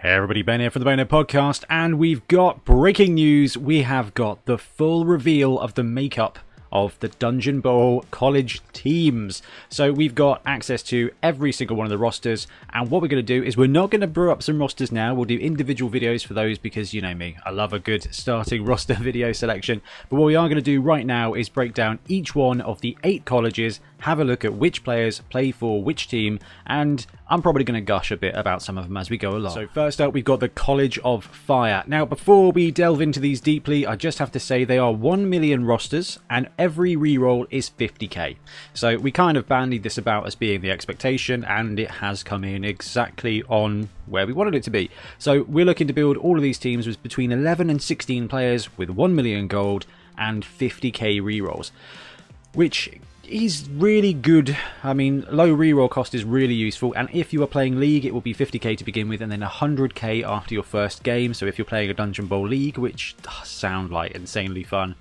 Hey everybody, Ben here from the Bonehead podcast, and we've got breaking news. We have got the full reveal of the makeup of the Dungeon Bowl college teams. So we've got access to every single one of the rosters, and what we're going to do is we're not going to brew up some rosters now. We'll do individual videos for those because you know me, I love a good starting roster video selection. But what we are going to do right now is break down each one of the 8 colleges, have a look at which players play for which team, and I'm probably going to gush a bit about some of them as we go along. So first up, we've got the College of Fire. Now, before we delve into these deeply, I just have to say they are 1 million rosters, and every reroll is 50k. So we kind of bandied this about as being the expectation, and it has come in exactly on where we wanted it to be. So we're looking to build all of these teams with between 11 and 16 players with 1 million gold and 50k rerolls, which is really good. I mean, low reroll cost is really useful, and if you are playing League, it will be 50k to begin with, and then 100k after your first game. So if you're playing a Dungeon Bowl League, which does sound like insanely fun.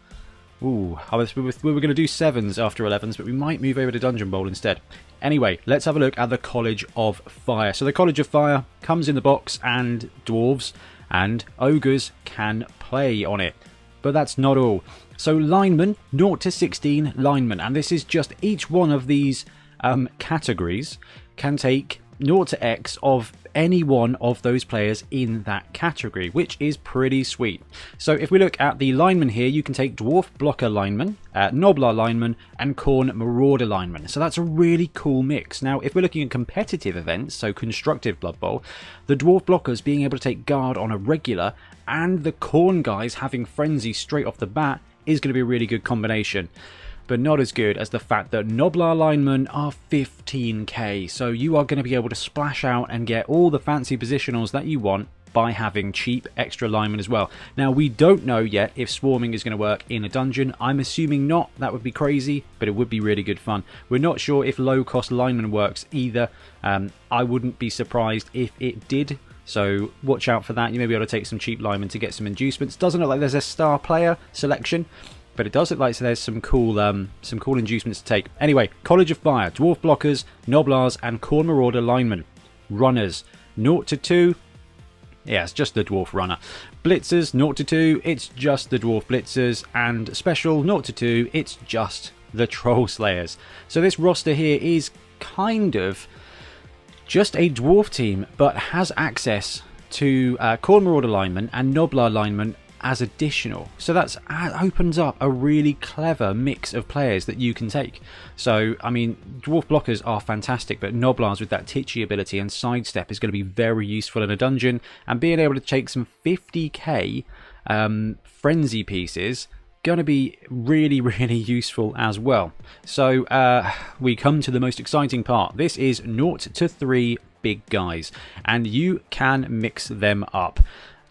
Ooh, we were going to do 7s after 11s, but we might move over to Dungeon Bowl instead. Anyway, let's have a look at the College of Fire. So the College of Fire comes in the box, and dwarves and ogres can play on it. But that's not all. So linemen, 0 to 16 linemen, and this is just each one of these categories can take 0 to X of any one of those players in that category, which is pretty sweet. So if we look at the linemen here, you can take Dwarf Blocker lineman, Noblar lineman, and Khorne Marauder lineman. So that's a really cool mix. Now, if we're looking at competitive events, so constructive Blood Bowl, the Dwarf Blockers being able to take guard on a regular, and the Khorne guys having frenzy straight off the bat is going to be a really good combination. But not as good as the fact that Noblar linemen are 15k, so you are going to be able to splash out and get all the fancy positionals that you want by having cheap extra linemen as well. Now, we don't know yet if swarming is going to work in a dungeon. I'm assuming not. That would be crazy, but it would be really good fun. We're not sure if low cost lineman works either. I wouldn't be surprised if it did. So watch out for that. You may be able to take some cheap linemen to get some inducements. Doesn't look like there's a star player selection, but it does look like there's some cool inducements to take. Anyway, College of Fire, Dwarf Blockers, Noblars, and Khorne Marauder linemen. Runners, 0 to 2. Yeah, it's just the Dwarf Runner. Blitzers, 0 to 2. It's just the Dwarf Blitzers. And Special, 0 to 2. It's just the Troll Slayers. So this roster here is kind of just a Dwarf team, but has access to Khorne Marauder linemen and Noblar linemen as additional. So that opens up a really clever mix of players that you can take. So, I mean, Dwarf Blockers are fantastic, but Noblars with that Titchy ability and Sidestep is going to be very useful in a dungeon, and being able to take some 50k frenzy pieces going to be really, really useful as well. So we come to the most exciting part. This is 0 to 3 big guys, and you can mix them up.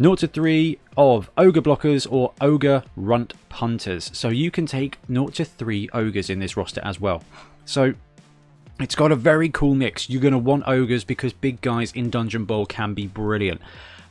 0 to 3 of Ogre Blockers or Ogre Runt Punters. So you can take 0 to 3 Ogres in this roster as well. So it's got a very cool mix. You're going to want Ogres because big guys in Dungeon Bowl can be brilliant.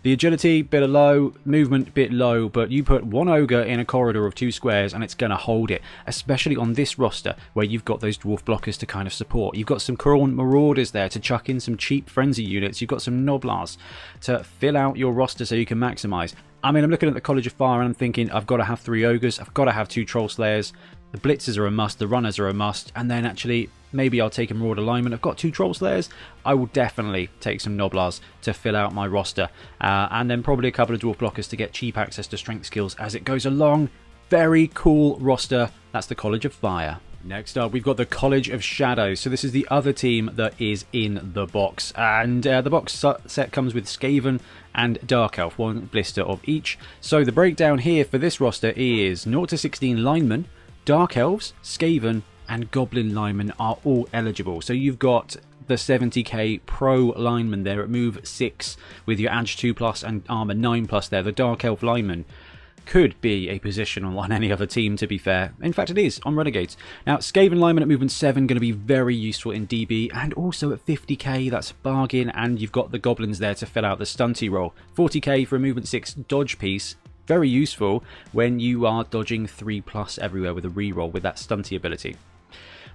The agility, bit low, movement, bit low, but you put one ogre in a corridor of 2 squares and it's going to hold it, especially on this roster where you've got those Dwarf Blockers to kind of support. You've got some Khorne Marauders there to chuck in some cheap frenzy units. You've got some Noblars to fill out your roster so you can maximise. I mean, I'm looking at the College of Fire and I'm thinking I've got to have 3 ogres, I've got to have 2 Troll Slayers, the Blitzers are a must, the Runners are a must, and then actually maybe I'll take a Marauder lineman. I've got 2 Troll Slayers. I will definitely take some Noblars to fill out my roster. And then probably a couple of Dwarf Blockers to get cheap access to strength skills as it goes along. Very cool roster. That's the College of Fire. Next up, we've got the College of Shadows. So this is the other team that is in the box. And the box set comes with Skaven and Dark Elf, 1 blister of each. So the breakdown here for this roster is 0 to 16 linemen, Dark Elves, Skaven, and Goblin linemen are all eligible. So you've got the 70k pro lineman there at move 6 with your Edge 2+ and armor 9+ there. The Dark Elf lineman could be a position on any other team, to be fair. In fact, it is on Renegades. Now, Skaven lineman at movement 7 going to be very useful in DB, and also at 50k, that's a bargain, and you've got the Goblins there to fill out the stunty role. 40k for a movement 6 dodge piece. Very useful when you are dodging 3+ everywhere with a reroll with that stunty ability.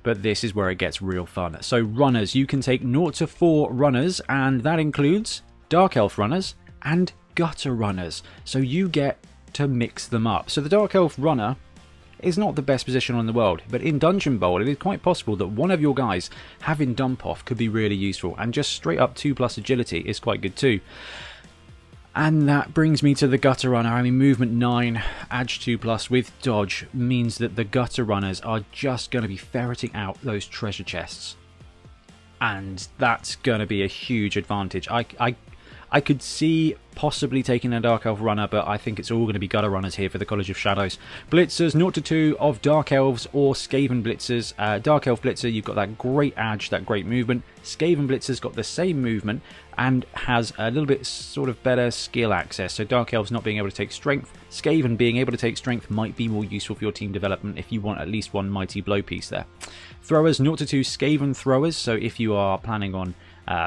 But this is where it gets real fun. So runners, you can take 0 to 4 runners, and that includes Dark Elf runners and gutter runners. So you get to mix them up. So the Dark Elf runner is not the best position in the world, but in Dungeon Bowl it is quite possible that one of your guys having dump off could be really useful, and just straight up 2+ agility is quite good too. And that brings me to the gutter runner. I mean, movement 9, edge 2+ with dodge means that the gutter runners are just going to be ferreting out those treasure chests, and that's going to be a huge advantage. I could see possibly taking a Dark Elf runner, but I think it's all going to be gutter runners here for the College of Shadows. Blitzers 0-2 of Dark Elves or Skaven Blitzers. Dark Elf Blitzer, you've got that great edge, that great movement. Skaven Blitzer's got the same movement and has a little bit sort of better skill access. So Dark Elves not being able to take strength, Skaven being able to take strength might be more useful for your team development if you want at least one mighty blow piece there. Throwers 0-2 Skaven Throwers, so if you are planning on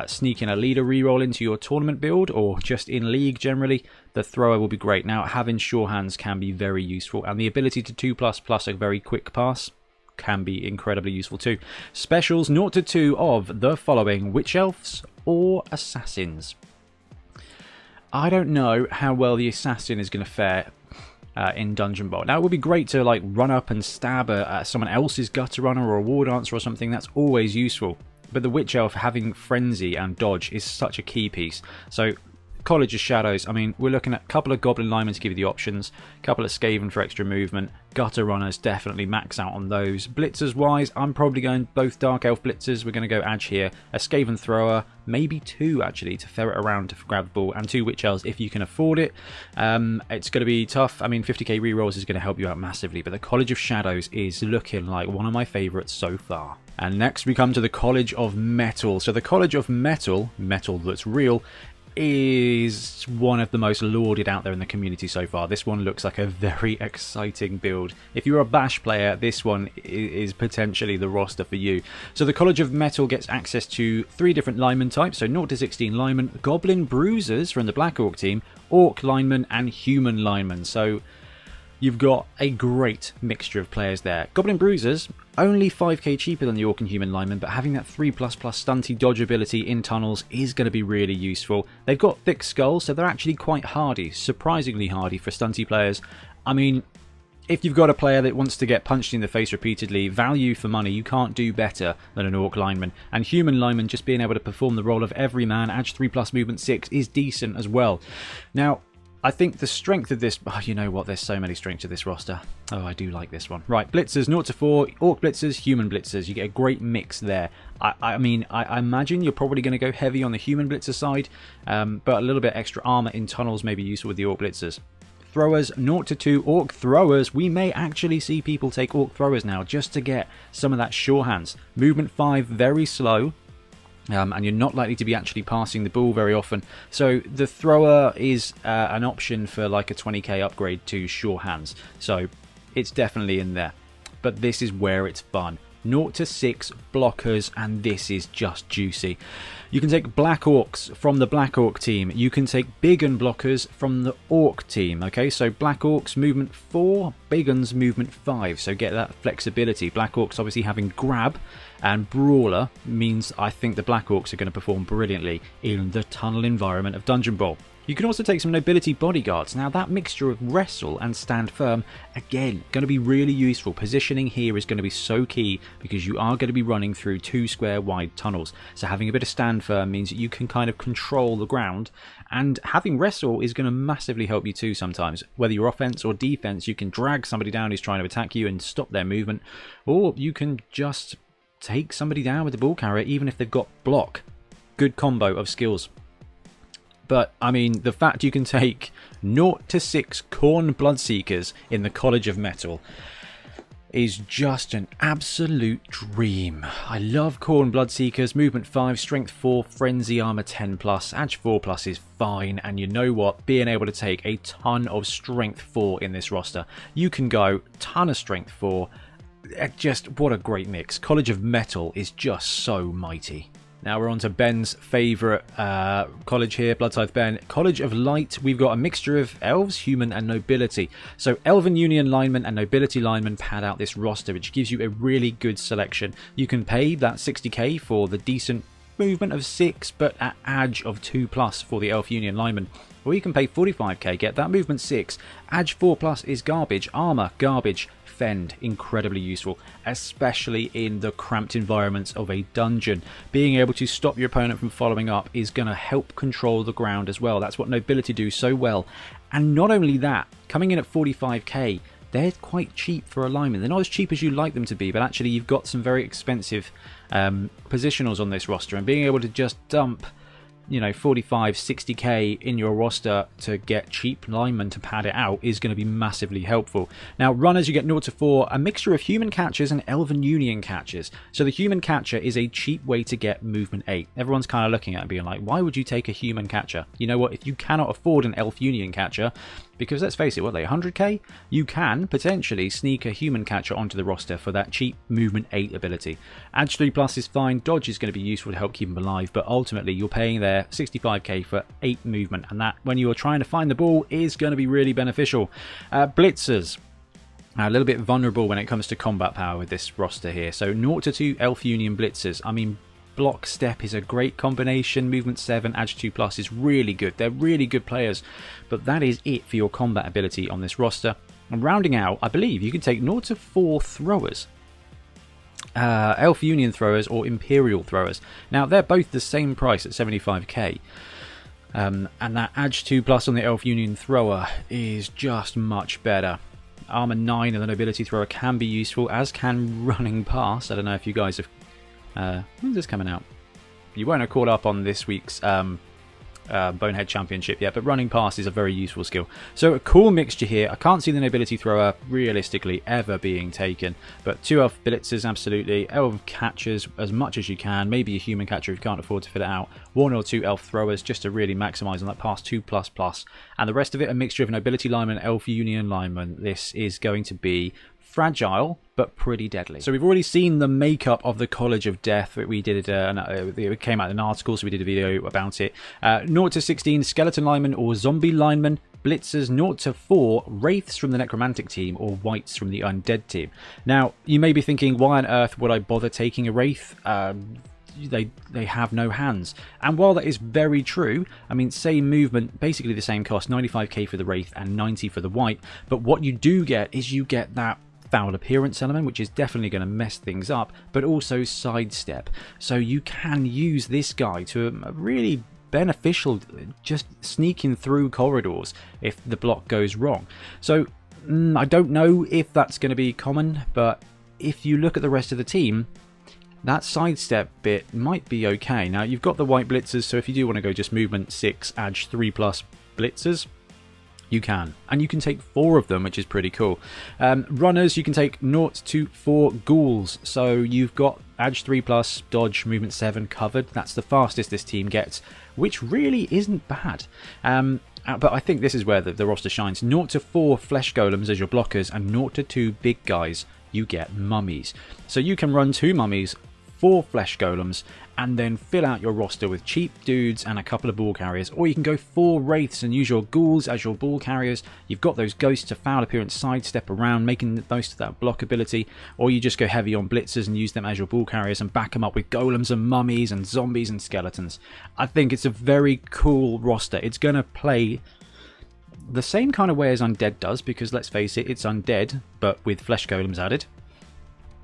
sneaking a leader reroll into your tournament build or just in league generally, the thrower will be great. Now, having sure hands can be very useful, and the ability to 2+ plus a very quick pass can be incredibly useful too. Specials 0-2 of the following: Witch Elves or Assassins. I don't know how well the Assassin is going to fare in Dungeon Bowl. Now, it would be great to like run up and stab someone else's gutter runner or a war dancer or something. That's always useful. But the Witch Elf having Frenzy and Dodge is such a key piece. So, College of Shadows, I mean, we're looking at a couple of Goblin Linemen to give you the options, a couple of Skaven for extra movement, Gutter Runners, definitely max out on those. Blitzers-wise, I'm probably going both Dark Elf Blitzers, we're going to go Edge here, a Skaven Thrower, maybe 2 actually, to ferret around to grab the ball, and 2 Witch Elves if you can afford it. It's going to be tough. I mean, 50k rerolls is going to help you out massively, but the College of Shadows is looking like one of my favourites so far. And next we come to the College of Metal. So the College of Metal, metal that's real, is one of the most lauded out there in the community so far. This one looks like a very exciting build. If you're a Bash player, this one is potentially the roster for you. So the College of Metal gets access to 3 different lineman types, so 0-16 linemen, Goblin Bruisers from the Black Orc team, Orc linemen, and Human linemen. So you've got a great mixture of players there. Goblin Bruisers, only 5k cheaper than the Orc and Human lineman, but having that 3++ stunty dodge ability in tunnels is going to be really useful. They've got thick skulls, so they're actually quite hardy, surprisingly hardy for stunty players. I mean, if you've got a player that wants to get punched in the face repeatedly, value for money, you can't do better than an Orc lineman. And Human lineman just being able to perform the role of everyman, edge 3+ movement 6 is decent as well. Now, I think the strength of this... Oh, you know what? There's so many strengths to this roster. Oh, I do like this one. Right, Blitzers 0-4, Orc Blitzers, Human Blitzers. You get a great mix there. I mean, I imagine you're probably going to go heavy on the Human Blitzer side, but a little bit extra armor in tunnels may be useful with the Orc Blitzers. Throwers 0-2 Orc Throwers. We may actually see people take Orc Throwers now just to get some of that sure hands. Movement 5, very slow. And you're not likely to be actually passing the ball very often. So the thrower is an option for like a 20k upgrade to sure hands. So it's definitely in there. But this is where it's fun. 0-6 blockers, and this is just juicy. You can take Black Orcs from the Black Orc team. You can take Big Un blockers from the Orc team. Okay, so Black Orcs movement 4, Big Uns movement 5. So get that flexibility. Black Orcs obviously having grab and brawler means I think the Black Orcs are going to perform brilliantly in the tunnel environment of Dungeon Bowl. You can also take some nobility bodyguards. Now that mixture of wrestle and stand firm, again, going to be really useful. Positioning here is going to be so key because you are going to be running through 2 square wide tunnels. So having a bit of stand firm means that you can kind of control the ground, and having wrestle is going to massively help you too sometimes. Whether you're offense or defense, you can drag somebody down who's trying to attack you and stop their movement, or you can just take somebody down with the ball carrier even if they've got block. Good combo of skills. But, I mean, the fact you can take 0-6 Khorne Bloodseekers in the College of Metal is just an absolute dream. I love Khorne Bloodseekers, movement 5, strength 4, frenzy armor 10+, edge 4+ is fine, and you know what? Being able to take a ton of strength 4 in this roster, you can go ton of strength 4, just what a great mix. College of Metal is just so mighty. Now we're on to Ben's favourite college here, Bloodscythe Ben. College of Light, we've got a mixture of elves, human and nobility. So Elven Union linemen and nobility linemen pad out this roster, which gives you a really good selection. You can pay that 60k for the decent movement of 6, but at edge of 2+ for the Elf Union lineman. Or you can pay 45k, get that movement 6, edge 4+ is garbage, armor garbage, fend incredibly useful, especially in the cramped environments of a dungeon. Being able to stop your opponent from following up is going to help control the ground as well. That's what nobility do so well. And not only that, coming in at 45k, they're quite cheap for a lineman. They're not as cheap as you'd like them to be, but actually you've got some very expensive positionals on this roster, and being able to just dump 45, 60k in your roster to get cheap linemen to pad it out is going to be massively helpful. Now, runners, you get 0 to 4, a mixture of human catchers and Elven Union catchers. So the human catcher is a cheap way to get movement 8. Everyone's kind of looking at it and being like, why would you take a human catcher? You know what, if you cannot afford an Elf Union catcher, because let's face it, what are they, 100k? You can potentially sneak a human catcher onto the roster for that cheap movement 8 ability. Edge 3+ is fine, dodge is going to be useful to help keep them alive, but ultimately you're paying there 65k for 8 movement, and that, when you are trying to find the ball, is going to be really beneficial. Blitzers, a little bit vulnerable when it comes to combat power with this roster here. So 0 to 2 Elf Union Blitzers. I mean, block step is a great combination. Movement 7, edge 2+ is really good. They're really good players, but that is it for your combat ability on this roster. And rounding out, I believe you can take 0 to 4 throwers. Elf Union throwers or Imperial throwers. Now, they're both the same price at 75k. And that edge 2+ on the Elf Union thrower is just much better. Armor 9 of the Nobility thrower can be useful, as can running past. I don't know if you guys have... when's this coming out? You won't have caught up on this week's Bonehead Championship yet, but running past is a very useful skill. So a cool mixture here. I can't see the Nobility thrower realistically ever being taken, but 2 Elf Blitzers absolutely, Elf catchers as much as you can, maybe a human catcher if you can't afford to fit it out, 1 or 2 Elf throwers just to really maximise on that pass 2++, and the rest of it a mixture of Nobility lineman, Elf Union lineman. This is going to be fragile but pretty deadly. So we've already seen the makeup of the College of Death. We did it came out in an article, so we did a video about it. 0 to 16 skeleton lineman or zombie lineman, blitzers 0 to 4 wraiths from the necromantic team or wights from the undead team. Now you may be thinking, why on earth would I bother taking a wraith? They have no hands, and while that is very true, I mean, same movement, basically the same cost, 95k for the wraith and 90 for the wight, but what you do get is you get that foul appearance element, which is definitely going to mess things up, but also sidestep. So you can use this guy to a really beneficial, just sneaking through corridors if the block goes wrong. So I don't know if that's going to be common, but if you look at the rest of the team, that sidestep bit might be okay. Now you've got the white blitzers, so if you do want to go just movement 6, edge 3+ blitzers, you can, and you can take 4 of them, which is pretty cool. Runners, you can take 0 to 4 ghouls, so you've got edge 3+, dodge, movement 7 covered. That's the fastest this team gets, which really isn't bad. But I think this is where the roster shines. 0 to 4 flesh golems as your blockers, and 0 to 2 big guys, you get mummies. So you can run 2 mummies, 4 flesh golems, and then fill out your roster with cheap dudes and a couple of ball carriers, or you can go 4 wraiths and use your ghouls as your ball carriers. You've got those ghosts to foul appearance sidestep around, making the most of that block ability, or you just go heavy on blitzers and use them as your ball carriers and back them up with golems and mummies and zombies and skeletons. I think it's a very cool roster. It's going to play the same kind of way as Undead does, because let's face it, it's Undead but with flesh golems added.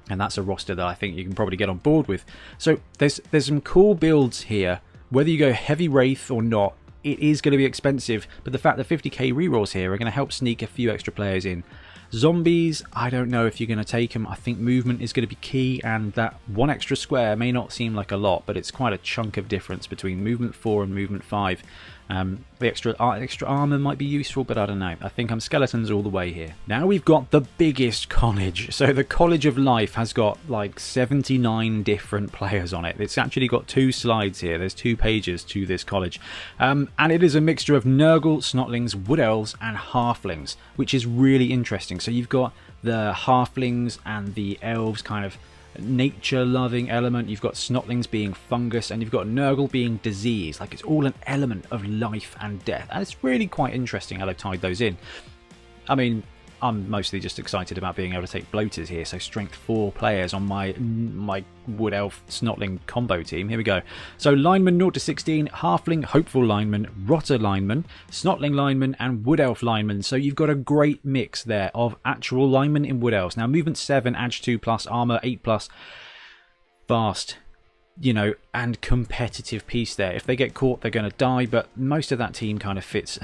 And that's a roster that I think you can probably get on board with. So there's some cool builds here. Whether you go heavy wraith or not, it is going to be expensive, but the fact that 50k rerolls here are going to help sneak a few extra players in. Zombies, I don't know if you're going to take them. I think movement is going to be key, and that 1 extra square may not seem like a lot, but it's quite a chunk of difference between movement 4 and movement 5. The extra armor might be useful, but I don't know. I think I'm skeletons all the way here. Now we've got the biggest college. So the College of Life has got like 79 different players on it. It's actually got 2 slides here. There's 2 pages to this college. And it is a mixture of Nurgle, Snotlings, Wood Elves, and Halflings, which is really interesting. So you've got the Halflings and the Elves kind of nature-loving element, you've got Snotlings being fungus, and you've got Nurgle being disease. Like, it's all an element of life and death, and it's really quite interesting how they've tied those in. I mean, I'm mostly just excited about being able to take bloaters here. So strength 4 players on my Wood Elf Snotling combo team. Here we go. So lineman 0 to 16, Halfling Hopeful lineman, Rotter lineman, Snotling lineman, and Wood Elf lineman. So you've got a great mix there of actual linemen in Wood Elves. Now movement 7, Edge 2 plus, armor 8 plus, fast, you know, and competitive piece there. If they get caught, they're going to die, but most of that team kind of fits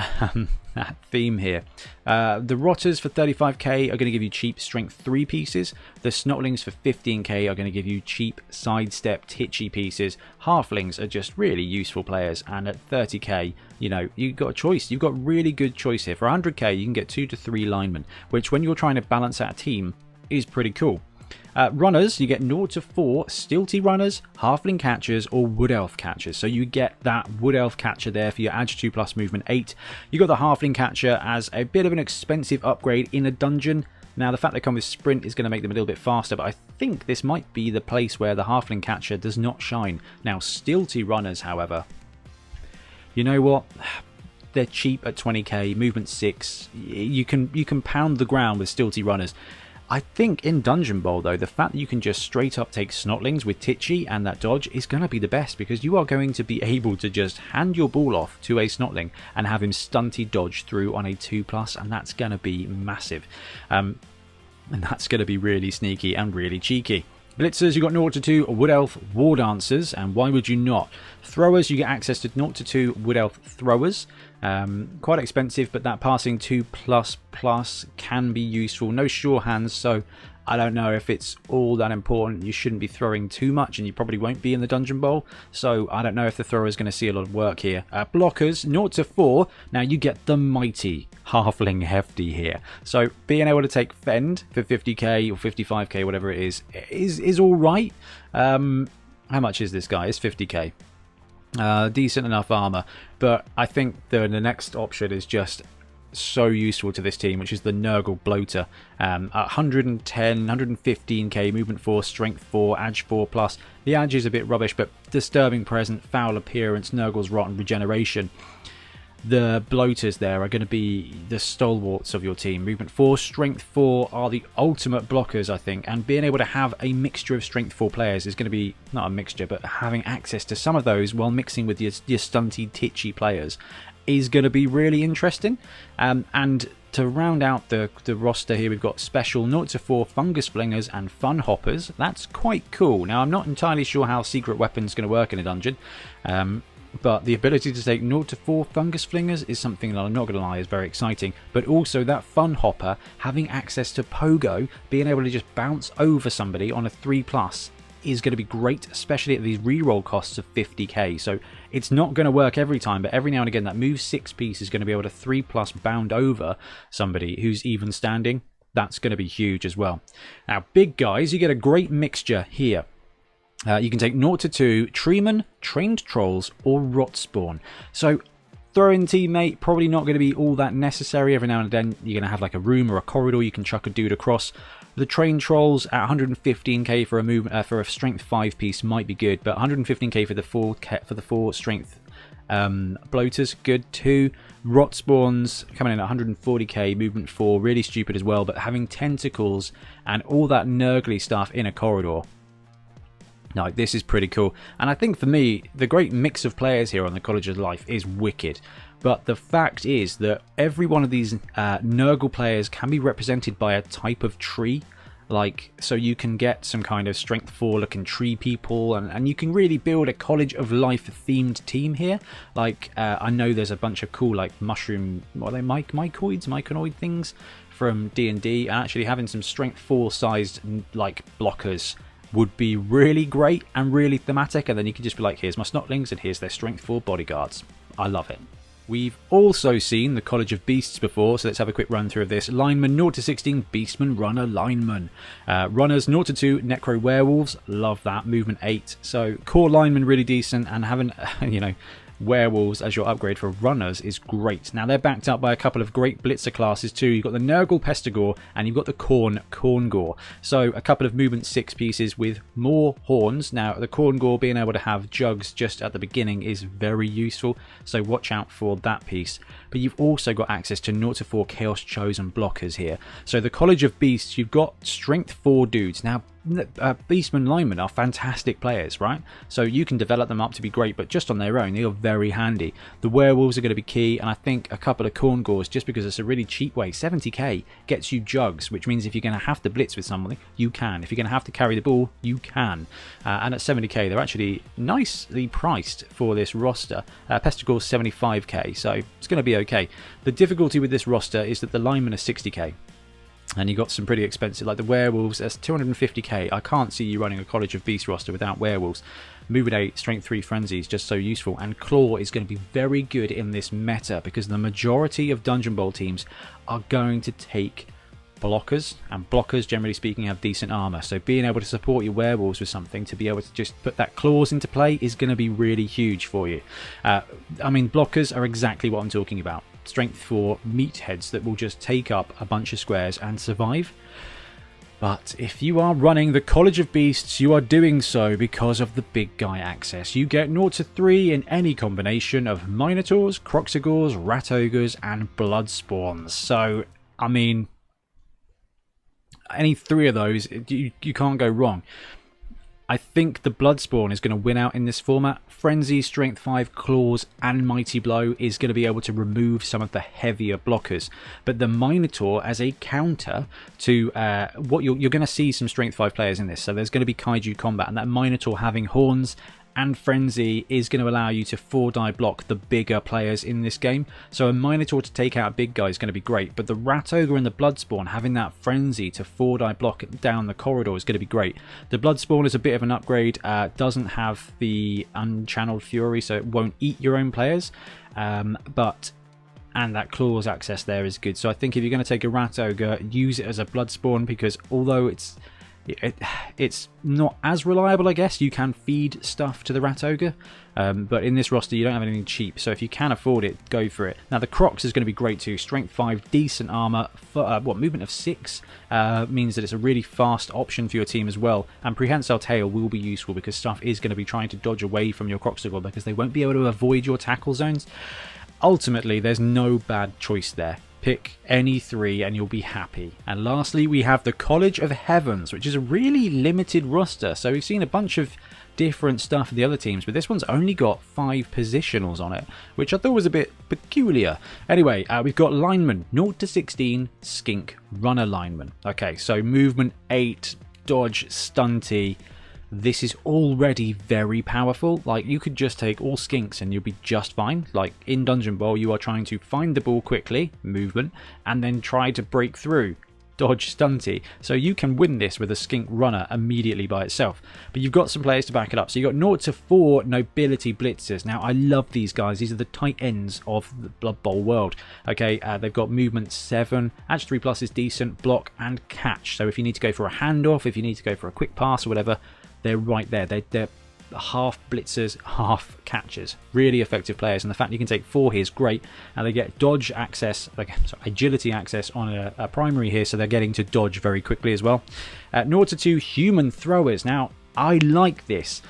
that theme here. The Rotters for 35k are going to give you cheap strength 3 pieces. The Snotlings for 15k are going to give you cheap sidestep titchy pieces. Halflings are just really useful players, and at 30k, you know, you've got a choice. You've got really good choice here. For 100k, you can get 2 to 3 linemen, which when you're trying to balance out a team is pretty cool. Runners, you get 0 to 4 Stilty runners, Halfling catchers, or Wood Elf catchers. So you get that Wood Elf catcher there for your Edge 2 plus movement 8. You got the Halfling catcher as a bit of an expensive upgrade in a dungeon. Now the fact they come with sprint is going to make them a little bit faster, but I think this might be the place where the Halfling catcher does not shine. Now Stilty runners, however, you know what? They're cheap at 20k, movement 6. You can pound the ground with Stilty runners. I think in Dungeon Bowl, though, the fact that you can just straight up take Snotlings with Titchy and that dodge is going to be the best, because you are going to be able to just hand your ball off to a Snotling and have him stunty dodge through on a 2+, and that's going to be massive. And that's going to be really sneaky and really cheeky. Blitzers, you got 0 to 2 Wood Elf War Dancers, and why would you not? Throwers, you get access to 0 to 2 Wood Elf Throwers. Quite expensive, but that passing 2++ can be useful. No sure hands, so I don't know if it's all that important. You shouldn't be throwing too much, and you probably won't be in the Dungeon Bowl, so I don't know if the thrower is going to see a lot of work here. Blockers, 0 to 4. Now you get the mighty Halfling Hefty here. So being able to take Fend for 50k or 55k, whatever it is all right. How much is this guy? It's 50k. Decent enough armor, but I think the next option is just so useful to this team, which is the Nurgle Bloater. 110, 115k, movement 4, strength 4, edge 4+. The edge is a bit rubbish, but disturbing present, foul appearance, Nurgle's rotten regeneration. The bloaters there are going to be the stalwarts of your team. Movement 4, strength 4 are the ultimate blockers, I think, and being able to have a mixture of strength 4 players is going to be, not a mixture, but having access to some of those while mixing with your stunty, titchy players is going to be really interesting. And to round out the roster here, we've got special 0 to 4 Fungus Flingers and Fun Hoppers. That's quite cool. Now, I'm not entirely sure how secret weapons going to work in a dungeon, but the ability to take 0 to 4 Fungus Flingers is something that I'm not going to lie is very exciting. But also that Fun Hopper, having access to Pogo, being able to just bounce over somebody on a 3+, is going to be great, especially at these reroll costs of 50k. So it's not going to work every time, but every now and again that move 6 piece is going to be able to 3+ bound over somebody who's even standing. That's going to be huge as well. Now, big guys, you get a great mixture here. You can take 0 to 2 Treeman, Trained Trolls, or Rot Spawn. So throw-in teammate, probably not going to be all that necessary. Every now and then you're going to have like a room or a corridor you can chuck a dude across. The Trained Trolls at 115k for a movement for a strength 5 piece might be good, but 115k for the 4 strength bloaters, good too. Rot Spawns coming in at 140k, movement 4, really stupid as well, but having tentacles and all that nurgly stuff in a corridor. No, this is pretty cool. And I think for me, the great mix of players here on the College of Life is wicked. But the fact is that every one of these Nurgle players can be represented by a type of tree. Like, so you can get some kind of strength 4 looking tree people, and you can really build a College of Life themed team here. Like, I know there's a bunch of cool, like, mushroom, what are they, myconoid things from D&D, and actually having some strength 4 sized, like, blockers would be really great and really thematic, and then you can just be like, here's my Snotlings and here's their strength 4 bodyguards. I love it. We've also seen the College of Beasts before, so let's have a quick run through of this. Lineman 0 to 16 Beastman Runner Lineman. Runners 0 to 2 Necro Werewolves, love that, movement 8. So core lineman really decent, and having, you know, werewolves as your upgrade for runners is great. Now they're backed up by a couple of great blitzer classes too. You've got the Nurgle Pestigore and you've got the Corngore. So a couple of movement 6 pieces with more horns. Now the Corngore being able to have jugs just at the beginning is very useful, so watch out for that piece. But you've also got access to 0-4 Chaos Chosen blockers here. So the College of Beasts, you've got Strength 4 dudes. Now Beastmen linemen are fantastic players, right? So you can develop them up to be great, but just on their own they are very handy. The werewolves are going to be key, and I think a couple of Corngores, just because it's a really cheap way. 70k gets you jugs, which means if you're going to have to blitz with somebody, you can. If you're going to have to carry the ball, you can. And at 70k they're actually nicely priced for this roster. Pestigore's 75k, so it's going to be okay. The difficulty with this roster is that the linemen are 60k. And you got some pretty expensive, like the werewolves, that's 250k. I can't see you running a College of Beast roster without werewolves. Movement 8, Strength 3 Frenzy is just so useful. And Claw is going to be very good in this meta because the majority of Dungeon Bowl teams are going to take blockers. And blockers, generally speaking, have decent armor. So being able to support your werewolves with something to be able to just put that claws into play is going to be really huge for you. I mean, blockers are exactly what I'm talking about. Strength 4 meatheads that will just take up a bunch of squares and survive. But if you are running the College of Beasts, you are doing so because of the big guy access. You get 0-3 in any combination of Minotaurs, Croxigores, Rat Ogres, and Bloodspawns. So, I mean, any 3 of those, you can't go wrong. I think the Bloodspawn is going to win out in this format. Frenzy, Strength 5, Claws, and Mighty Blow is going to be able to remove some of the heavier blockers. But the Minotaur, as a counter to what you're going to see some Strength 5 players in this. So there's going to be Kaiju combat, and that Minotaur having horns and Frenzy is going to allow you to 4-die block the bigger players in this game. So a Minotaur to take out a big guy is going to be great, but the Rat Ogre and the Bloodspawn having that Frenzy to 4-die block down the corridor is going to be great. The Bloodspawn is a bit of an upgrade, doesn't have the Unchanneled Fury, so it won't eat your own players, and that Claws access there is good. So I think if you're going to take a Rat Ogre, use it as a Bloodspawn, because although it's not as reliable, I guess. You can feed stuff to the Rat Ogre, but in this roster you don't have anything cheap, so if you can afford it, go for it. Now the Crocs is going to be great too. Strength 5, decent armor, movement of 6 means that it's a really fast option for your team as well, and Prehensile Tail will be useful because stuff is going to be trying to dodge away from your Croxigore because they won't be able to avoid your tackle zones. Ultimately, there's no bad choice there. Pick any 3 and you'll be happy. And lastly, we have the College of Heavens, which is a really limited roster. So we've seen a bunch of different stuff in the other teams, but this one's only got 5 positionals on it, which I thought was a bit peculiar. Anyway, we've got linemen, 0-16 skink runner linemen. Okay, so movement 8, dodge, stunty. This is already very powerful. Like, you could just take all skinks and you'll be just fine. Like, in Dungeon Bowl, you are trying to find the ball quickly, movement, and then try to break through, dodge, stunty. So you can win this with a skink runner immediately by itself. But you've got some players to back it up. So you've got 0-4 nobility blitzers. Now, I love these guys. These are the tight ends of the Blood Bowl world. Okay, they've got movement 7. Edge 3+ is decent, block, and catch. So if you need to go for a handoff, if you need to go for a quick pass or whatever, they're right there. They're half blitzers, half catchers. Really effective players. And the fact you can take 4 here is great. And they get dodge access, agility access on a primary here. So they're getting to dodge very quickly as well. 0-2 human throwers. Now, I like this.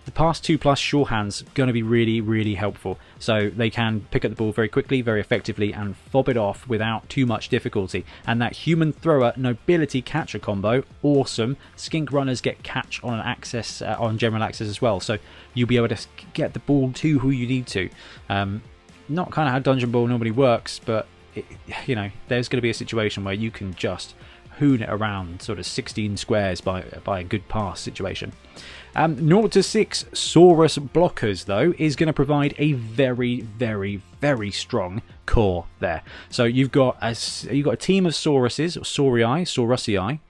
The past 2+ sure hands going to be really, really helpful. So they can pick up the ball very quickly, very effectively, and fob it off without too much difficulty. And that human thrower nobility catcher combo, awesome. Skink runners get catch on access, on general access as well. So you'll be able to get the ball to who you need to. Not kind of how Dungeon Ball normally works, but there's going to be a situation where you can just hoon it around sort of 16 squares by a good pass situation. 0-6 Saurus blockers, though, is going to provide a very, very, very strong core there. So you've got a team of Sauruses, or Saurusii,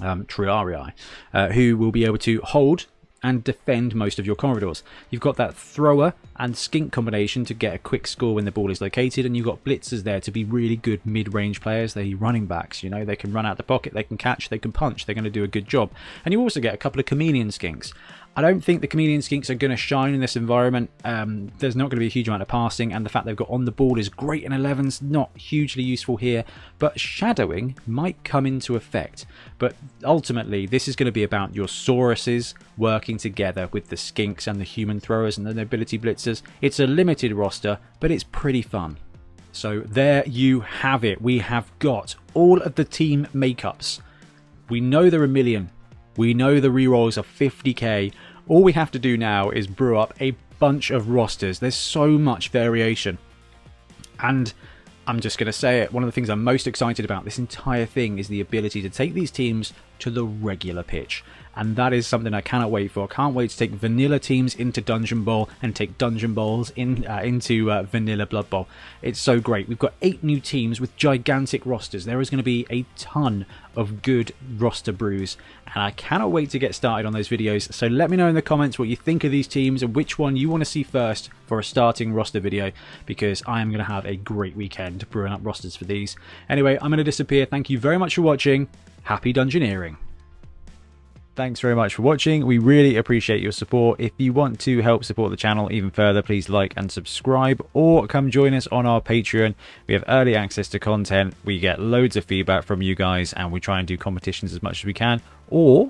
Triarii, who will be able to hold and defend most of your corridors. You've got that thrower and skink combination to get a quick score when the ball is located, and you've got blitzers there to be really good mid-range players. They're running backs, they can run out the pocket, they can catch, they can punch, they're going to do a good job. And you also get a couple of chameleon skinks. I don't think the chameleon skinks are going to shine in this environment. There's not going to be a huge amount of passing, and the fact they've got on the ball is great in 11s, not hugely useful here, but shadowing might come into effect. But ultimately, this is going to be about your Sauruses working together with the skinks and the human throwers and the nobility blitzers. It's a limited roster, but it's pretty fun. So there you have it. We have got all of the team makeups. We know they're a million. We know the rerolls are 50k. All we have to do now is brew up a bunch of rosters. There's so much variation. And I'm just going to say it, one of the things I'm most excited about this entire thing is the ability to take these teams to the regular pitch. And that is something I cannot wait for. I can't wait to take vanilla teams into Dungeon Bowl and take Dungeon Bowls into vanilla Blood Bowl. It's so great. We've got 8 new teams with gigantic rosters. There is going to be a ton of good roster brews, and I cannot wait to get started on those videos. So let me know in the comments what you think of these teams and which one you want to see first for a starting roster video, because I am going to have a great weekend brewing up rosters for these. Anyway, I'm going to disappear. Thank you very much for watching. Happy Dungeoneering. Thanks very much for watching. We really appreciate your support. If you want to help support the channel even further, please like and subscribe, or come join us on our Patreon. We have early access to content, we get loads of feedback from you guys, and we try and do competitions as much as we can. Or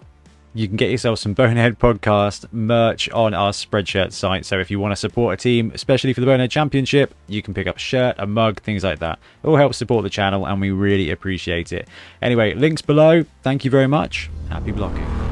you can get yourself some Bonehead podcast merch on our Spreadshirt site. So if you want to support a team, especially for the Bonehead Championship, you can pick up a shirt, a mug, things like that. It all helps support the channel, and we really appreciate it. Anyway, links below. Thank you very much. Happy blocking.